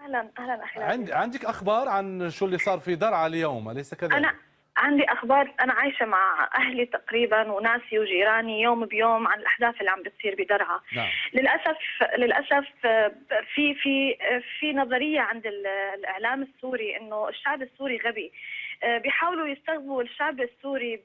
اهلا اهلا اخي العزيز. عندك اخبار عن شو اللي صار في درعا اليوم، اليس كذلك؟ انا عندي اخبار، انا عايشه مع اهلي تقريبا وناسي وجيراني يوم بيوم عن الاحداث اللي عم بتصير بدرعا. نعم. للاسف في نظريه عند الاعلام السوري انه الشعب السوري غبي. بيحاولوا يستغلوا الشعب السوري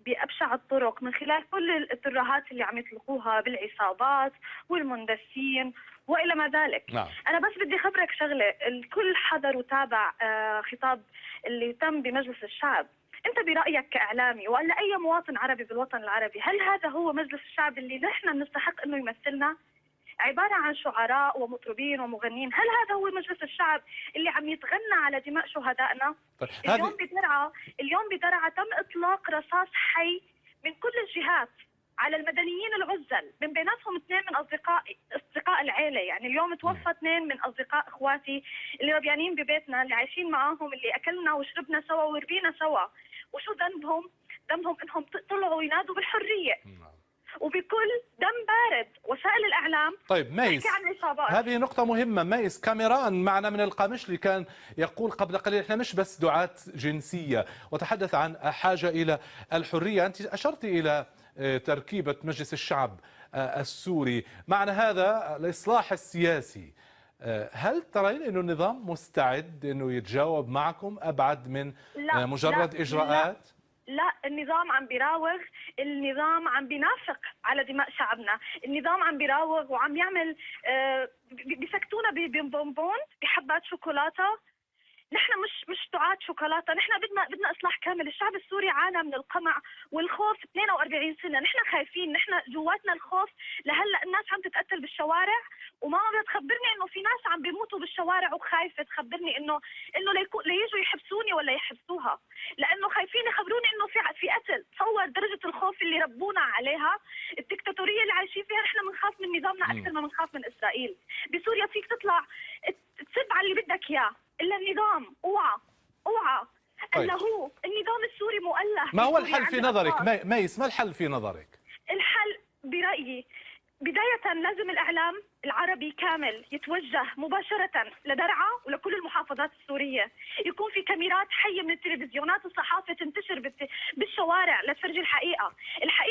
بأبشع الطرق من خلال كل الترهات اللي عم يطلقوها بالعصابات والمندسين وإلى ما ذلك. نعم. أنا بس بدي خبرك شغلة، الكل حضر وتابع خطاب اللي تم بمجلس الشعب. أنت برأيك كإعلامي ولا أي مواطن عربي بالوطن العربي، هل هذا هو مجلس الشعب اللي نحن نستحق أنه يمثلنا؟ عبارة عن شعراء ومطربين ومغنين، هل هذا هو مجلس الشعب اللي عم يتغنى على دماء شهدائنا؟ طيب اليوم بدرعا تم إطلاق رصاص حي من كل الجهات على المدنيين العزل، من بيناتهم 2 من أصدقاء العيلة. يعني اليوم توفى 2 من أصدقاء إخواتي اللي ربيانين ببيتنا، اللي عايشين معاهم، اللي أكلنا وشربنا سوا وربينا سوا. وشو ذنبهم؟ ذنبهم إنهم طلعوا ينادوا بالحرية وبكل دم بارد. وسائل الإعلام طيب ميس، هذه نقطة مهمة. ميس كاميران معنا من القامشلي كان يقول قبل قليل احنا مش بس دعاة جنسية، وتحدث عن حاجة إلى الحرية. أنت أشرت إلى تركيبة مجلس الشعب السوري، معنى هذا الإصلاح السياسي. هل ترين أنه النظام مستعد أنه يتجاوب معكم أبعد من مجرد إجراءات؟ لا، النظام عم بيراوغ، النظام عم بينافق على دماء شعبنا، النظام عم بيراوغ وعم يعمل بيسكتونا ببونبون بحبات شوكولاته. نحن مش دعاة شوكولاته، نحن بدنا اصلاح كامل. الشعب السوري عانى من القمع والخوف 42 سنه، نحن خايفين، نحن جواتنا الخوف. لهلا الناس عم تتقتل بالشوارع وماما بتخبرني انه في ناس عم بيموتوا بالشوارع وخايفه تخبرني انه ليجوا يحبسوني ولا يحبسوها، لانه خايفين يخبروني انه في قتل. تصور درجه الخوف اللي ربونا عليها، الدكتاتوريه اللي عايشين فيها. نحن بنخاف من نظامنا اكثر ما بنخاف من اسرائيل. بسوريا فيك تطلع تسب على اللي بدك اياه، الا النظام اوعى. طيب. الا هو النظام السوري مؤله. ما هو الحل في نظرك ميس؟ ما الحل في نظرك؟ الحل برأيي بداية لازم الإعلام العربي كامل يتوجه مباشرة لدرعا ولكل المحافظات السورية، يكون في كاميرات حية من التلفزيونات والصحافة تنتشر بالشوارع لتفرجي الحقيقة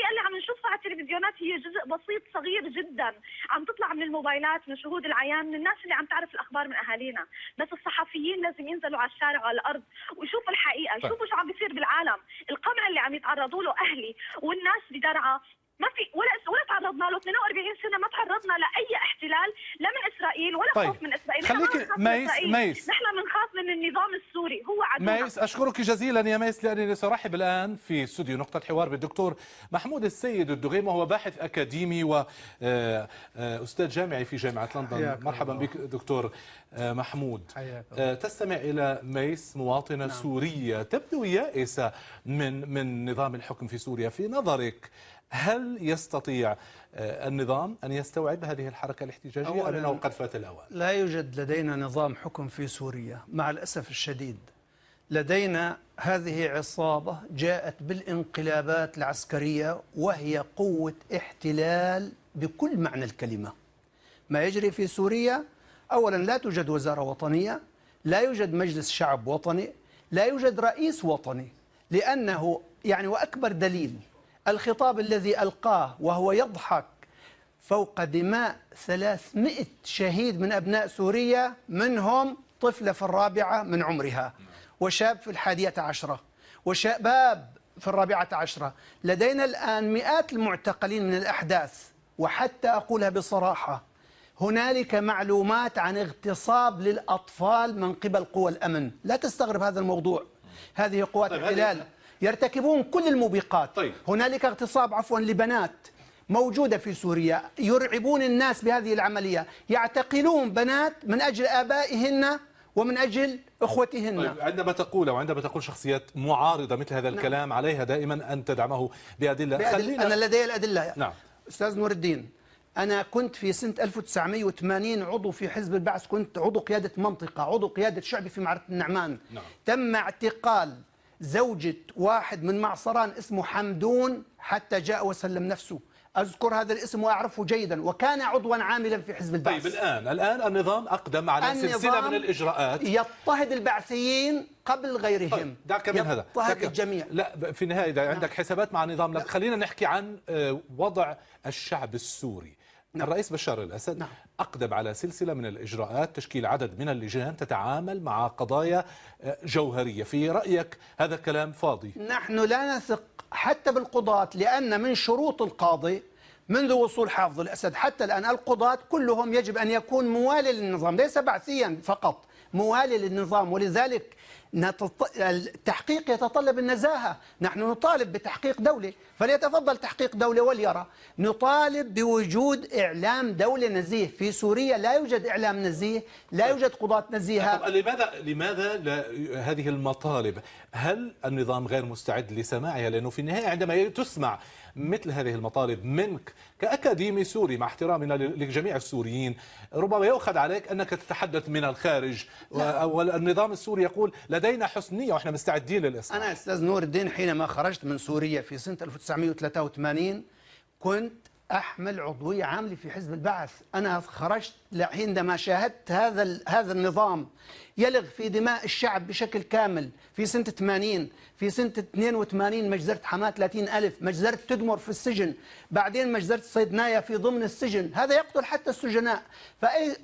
اللي عم نشوفها على التلفزيونات هي جزء بسيط صغير جدا عم تطلع من الموبايلات، من شهود العيان، من الناس اللي عم تعرف الأخبار من أهالينا. بس الصحفيين لازم ينزلوا على الشارع وعلى الأرض ويشوفوا الحقيقة، يشوفوا شو عم بيصير بالعالم. القمع اللي عم يتعرضوا له أهلي والناس بدرعا ما في ولا تعرضنا له 42 سنه، ما تعرضنا لاي احتلال لا من اسرائيل ولا طيب. خوف من اسرائيل. خليك ميس، نحن بنخاف من النظام السوري، هو عدونا. ميس أشكرك جزيلا يا ميس، لأنني سأرحب الآن في استوديو نقطة حوار بالدكتور محمود السيد الدغيم، وهو باحث أكاديمي وأستاذ جامعي في جامعة لندن. مرحبا بك دكتور محمود. تستمع إلى ميس مواطنة سورية تبدو يائسة من نظام الحكم في سوريا. في نظرك هل يستطيع النظام أن يستوعب هذه الحركة الاحتجاجية أم أنه قد فات الأوان؟ لا يوجد لدينا نظام حكم في سوريا مع الأسف الشديد. لدينا هذه عصابة جاءت بالانقلابات العسكرية وهي قوة احتلال بكل معنى الكلمة. ما يجري في سوريا أولا لا توجد وزارة وطنية، لا يوجد مجلس شعب وطني، لا يوجد رئيس وطني، لأنه وأكبر دليل الخطاب الذي ألقاه وهو يضحك فوق دماء 300 شهيد من أبناء سوريا، منهم طفلة في 4 من عمرها وشاب في 11 وشباب في 14. لدينا الآن مئات المعتقلين من الأحداث. وحتى أقولها بصراحة، هنالك معلومات عن اغتصاب للأطفال من قبل قوى الأمن. لا تستغرب هذا الموضوع، هذه قوات احتلال يرتكبون كل الموبقات. طيب. هنالك اغتصاب لبنات موجودة في سوريا، يرعبون الناس بهذه العملية، يعتقلون بنات من أجل آبائهن ومن أجل أخوتهن. طيب. عندما تقول شخصيات معارضة مثل هذا الكلام، عليها دائما أن تدعمه بأدلة. أنا لدي الأدلة. نعم. أستاذ نور الدين، أنا كنت في سنة 1980 عضو في حزب البعث، كنت عضو قيادة منطقة، عضو قيادة شعبي في معركة النعمان. نعم. تم اعتقال زوجة واحد من معصران اسمه حمدون حتى جاء وسلم نفسه. أذكر هذا الاسم وأعرفه جيدا، وكان عضوا عاملا في حزب البعث. طيب الآن النظام أقدم على سلسلة من الإجراءات يضطهد البعثيين قبل غيرهم. طيب دعك من هذا، يضطهد الجميع. لا، في النهاية إذا عندك حسابات مع النظام، خلينا نحكي عن وضع الشعب السوري. الرئيس بشار الأسد أقدم على سلسلة من الإجراءات، تشكيل عدد من اللجان تتعامل مع قضايا جوهرية. في رأيك هذا الكلام فاضي؟ نحن لا نثق حتى بالقضاة، لأن من شروط القاضي منذ وصول حافظ الأسد حتى الآن القضاة كلهم يجب أن يكون موالي للنظام، ليس بعثيا فقط، موالي للنظام. ولذلك التحقيق يتطلب النزاهة. نحن نطالب بتحقيق دولة، فليتفضل تحقيق دولة وليرى. نطالب بوجود إعلام دولة نزيه. في سوريا لا يوجد إعلام نزيه، لا يوجد قضاة نزيهة. لماذا هذه المطالب؟ هل النظام غير مستعد لسماعها؟ لأنه في النهاية عندما تسمع مثل هذه المطالب منك كأكاديمي سوري، مع احترامنا لجميع السوريين، ربما يؤخذ عليك أنك تتحدث من الخارج، والنظام السوري يقول لدينا حسن نية وإحنا مستعدين للإصلاح. أنا أستاذ نور الدين حينما خرجت من سوريا في سنة 1983 كنت أحمل عضوية عاملة في حزب البعث. أنا خرجت عندما شاهدت هذا النظام يلغ في دماء الشعب بشكل كامل في سنة 80، في سنة 82 مجزرة حماة 30,000، مجزرة تدمر في السجن، بعدين مجزرة صيدنايا في ضمن السجن، هذا يقتل حتى السجناء.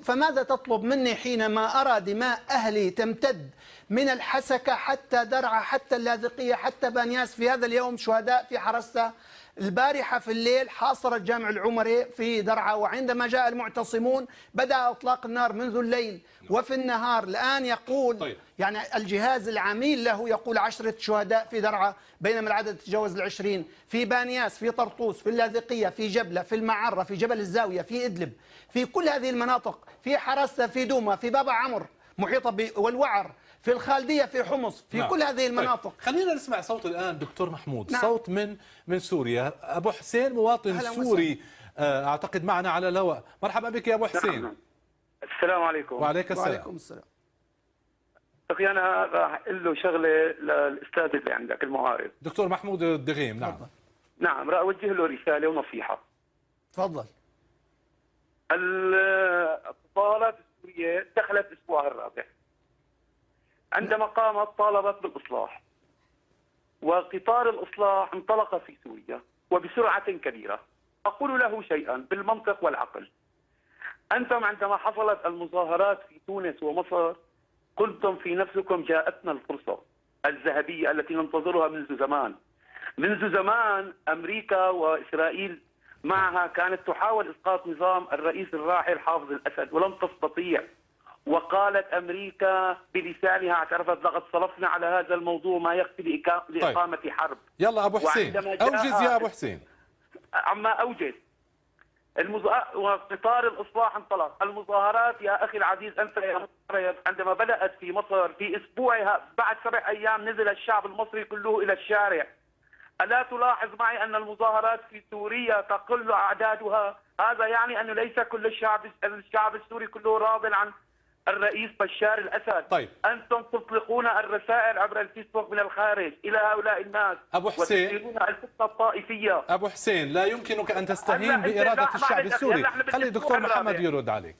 فماذا تطلب مني حينما أرى دماء أهلي تمتد من الحسكة حتى درعا حتى اللاذقية حتى بانياس؟ في هذا اليوم شهداء في حرسة، البارحة في الليل حاصر الجامع العمري في درعا، وعندما جاء المعتصمون بدأ إطلاق النار منذ الليل وفي النهار. الآن يقول يعني الجهاز العميل له يقول 10 شهداء في درعا، بينما العدد تجاوز 20 في بانياس، في طرطوس، في اللاذقية، في جبلة، في المعرة، في جبل الزاوية، في إدلب، في كل هذه المناطق، في حرسة، في دوما، في بابا عمر محيطة والوعر، في الخالدية، في حمص، في كل هذه المناطق. طيب. خلينا نسمع صوت الآن دكتور محمود. صوت من سوريا. أبو حسين مواطن سوري أعتقد معنا على الهواء. مرحبا بك يا أبو حسين. السلام عليكم. وعليكم السلام. وعليكم السلام. أخي أنا راح أقول له شغلة للأستاذ اللي عندك المعارض دكتور محمود الدغيم. نعم فضل. نعم، راح أوجه له رسالة ونصيحة. تفضل. الطالب السورية دخلت أسبوعها الرابع، عندما قامت طالبت بالإصلاح، وقطار الإصلاح انطلق في سوريا وبسرعة كبيرة. أقول له شيئا بالمنطق والعقل. أنتم عندما حصلت المظاهرات في تونس ومصر قلتم في نفسكم جاءتنا الفرصة الذهبية التي ننتظرها منذ زمان. منذ زمان أمريكا وإسرائيل معها كانت تحاول إسقاط نظام الرئيس الراحل حافظ الأسد ولم تستطيع. وقالت أمريكا بلسانها، اعترفت لقد صرفنا على هذا الموضوع ما يكفي لإقامة حرب. يلا أبو حسين أوجز يا أبو حسين. عما أوجز وقطار الإصلاح انطلق. المظاهرات يا أخي العزيز أنت يا مصري عندما بدأت في مصر في أسبوعها بعد 7 أيام نزل الشعب المصري كله إلى الشارع. ألا تلاحظ معي أن المظاهرات في سوريا تقل أعدادها؟ هذا يعني أنه ليس كل الشعب السوري كله راض عن الرئيس بشار الأسد. طيب. أنتم تطلقون الرسائل عبر الفيسبوك من الخارج إلى هؤلاء الناس أبو حسين وتثيرون الفتنة الطائفية. أبو حسين لا يمكنك أن تستهين بإرادة الشعب السوري. خلي الدكتور محمد يرد عليك.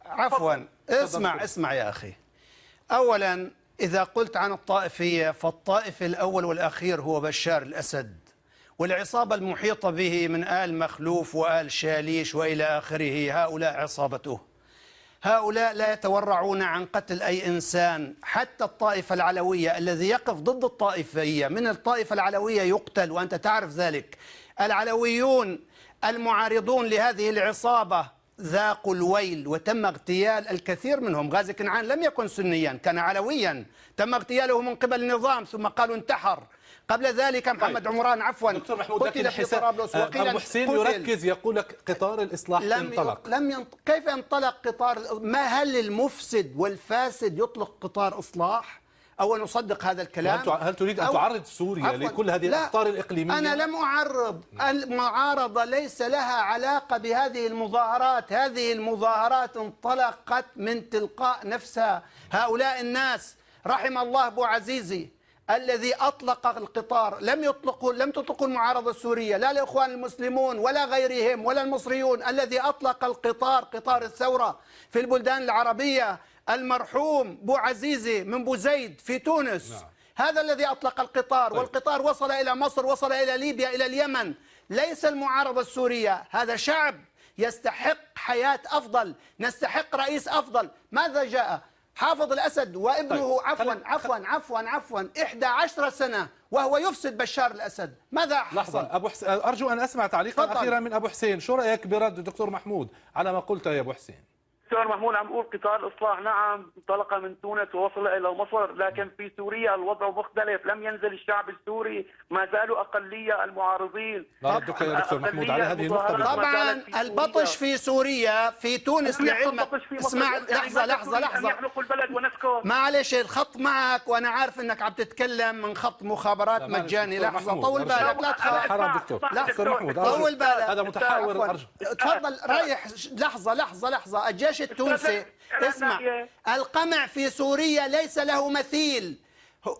عفوا اسمع يا أخي. أولا إذا قلت عن الطائفية فالطائف الأول والأخير هو بشار الأسد والعصابة المحيطة به من آل مخلوف وآل شاليش وإلى آخره، هؤلاء عصابته. هؤلاء لا يتورعون عن قتل أي إنسان. حتى الطائفة العلوية الذي يقف ضد الطائفية من الطائفة العلوية يقتل، وأنت تعرف ذلك. العلويون المعارضون لهذه العصابة ذاقوا الويل وتم اغتيال الكثير منهم. غازي كنعان لم يكن سنيا، كان علويا، تم اغتياله من قبل النظام ثم قالوا انتحر. قبل ذلك محمد عمران دكتور محمود قتل في طرابلس. أبو حسين يركز يقول لك قطار الإصلاح انطلق. كيف ينطلق قطار؟ ما هل المفسد والفاسد يطلق قطار إصلاح؟ أو نصدق هذا الكلام؟ هل تريد أن تعرض سوريا لكل هذه الأخطار الإقليمية؟ أنا لم أعرض. المعارضة ليس لها علاقة بهذه المظاهرات. هذه المظاهرات انطلقت من تلقاء نفسها. هؤلاء الناس رحم الله أبو عزيزي الذي أطلق القطار لم تطلقوا المعارضة السورية، لا الإخوان المسلمون ولا غيرهم ولا المصريون. الذي أطلق القطار، قطار الثورة في البلدان العربية، المرحوم بو عزيزي من بوزيد في تونس. نعم. هذا الذي أطلق القطار. والقطار وصل إلى مصر، وصل إلى ليبيا، إلى اليمن. ليس المعارضة السورية. هذا شعب يستحق حياة أفضل، نستحق رئيس أفضل. ماذا جاء حافظ الأسد وابنه عفوا 11 سنة وهو يفسد بشار الأسد؟ ماذا حصل؟ لحظة أبو حسين، أرجو أن أسمع تعليقا أخيرا من أبو حسين. شو رأيك برد الدكتور محمود على ما قلته يا أبو حسين؟ دكتور محمود عم بقول قطار الإصلاح نعم انطلق من تونس ووصل إلى مصر، لكن في سوريا الوضع مختلف. لم ينزل الشعب السوري، ما زالوا أقلية المعارضين. لا ردك يا دكتور محمود على هذه النقطة. طبعا البطش في سوريا، في تونس لعلمك. اسمع لحظة يحرقوا البلد ونسكت. معلش الخط معك، وأنا عارف أنك عم تتكلم من خط مخابرات مجاني. لحظة، طول بالك، لا تخاف. حرام دكتور. دكتور محمود طول بالك، هذا متحور. أرجو تفضل ريح. لحظة. الجيش التونسي، اسمع، القمع في سوريا ليس له مثيل.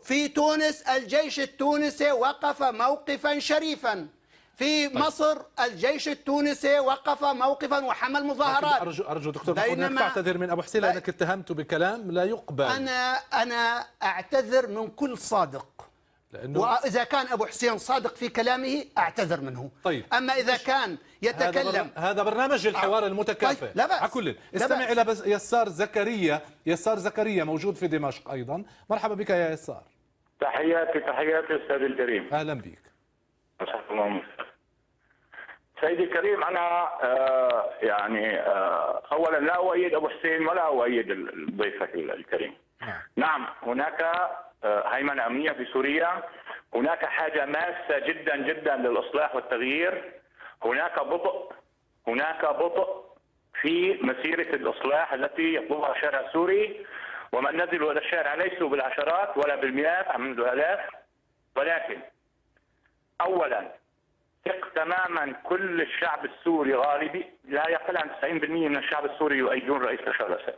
في تونس الجيش التونسي وقف موقفا شريفا. في مصر الجيش التونسي وقف موقفا وحمل مظاهرات. أرجو دكتور محمود أنك تعتذر من أبو حسين لأنك اتهمته بكلام لا يقبل. أنا أعتذر من كل صادق، وإذا كان أبو حسين صادق في كلامه أعتذر منه. طيب. أما إذا كان يتكلم، هذا برنامج الحوار المتكافئ. طيب. لا بأس. على كل استمع إلى يسار زكريا موجود في دمشق أيضا. مرحبا بك يا يسار. تحياتي أستاذ الكريم. أهلا بك. سيدي الكريم، أنا أولا لا أؤيد أبو حسين ولا أؤيد ضيفك الكريم. نعم هناك هيمنة أمنية في سوريا، هناك حاجة ماسة جدا جدا للإصلاح والتغيير، هناك بطء في مسيرة الإصلاح التي يطلبها الشارع السوري، ومن نزلوا إلى الشارع ليسوا بالعشرات ولا بالمئات منذ آلاف. ولكن أولا ثق تماما كل الشعب السوري غالبي لا يقل عن 90% من الشعب السوري يؤيدون رئيس بشار الأسد.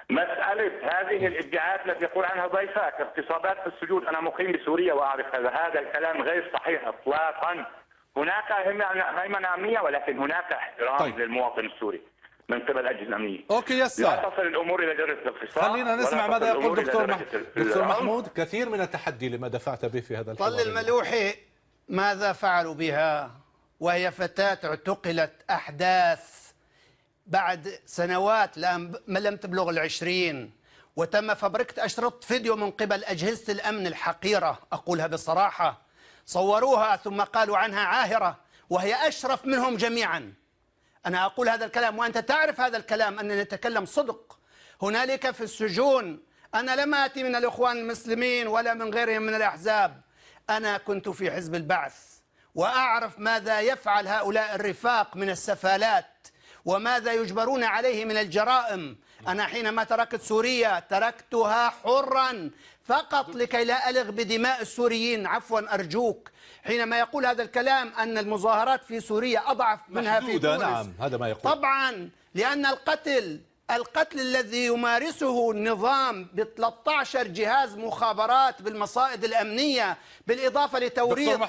مسألة هذه الادعاءات التي يقول عنها ضيفاك اغتصابات في السجون، أنا مقيم بسوريا وأعرف هذا الكلام غير صحيح إطلاقا. هناك هيمنة أمنية، ولكن هناك احترام للمواطن السوري من قبل الأجهزة الأمنية. أوكي يسار. لا تصل الأمور إلى درجة الاغتصاب. خلينا نسمع ماذا يقول دكتور محمود. كثير من التحدي لما دفعت به في هذا الحوار. طل الملوحي ماذا فعلوا بها وهي فتاة اعتقلت أحداث بعد سنوات لم تبلغ 20، وتم فبركة أشرطة فيديو من قبل أجهزة الأمن الحقيرة، أقولها بصراحة. صوروها ثم قالوا عنها عاهرة وهي أشرف منهم جميعا. أنا أقول هذا الكلام وأنت تعرف هذا الكلام، أننا نتكلم صدق. هنالك في السجون، أنا لم آتي من الإخوان المسلمين ولا من غيرهم من الأحزاب، أنا كنت في حزب البعث وأعرف ماذا يفعل هؤلاء الرفاق من السفالات وماذا يجبرون عليه من الجرائم. أنا حينما تركت سوريا تركتها حرا فقط لكي لا ألغ بدماء السوريين. عفوا أرجوك، حينما يقول هذا الكلام أن المظاهرات في سوريا أضعف منها في تونس. نعم هذا ما يقول. طبعا لأن القتل الذي يمارسه النظام ب 13 جهاز مخابرات بالمصائد الأمنية، بالإضافة لتوريط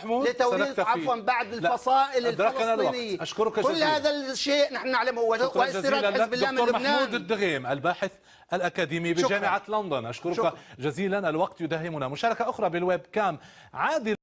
بعد الفصائل الفلسطينية. أشكرك كل جزيلا. هذا الشيء نحن نعلمه. واستيراد حزب الله من لبنان. دكتور محمود الدغيم الباحث الأكاديمي بجامعة لندن، أشكرك جزيلا. الوقت يداهمنا. مشاركة أخرى بالويب كام. عادل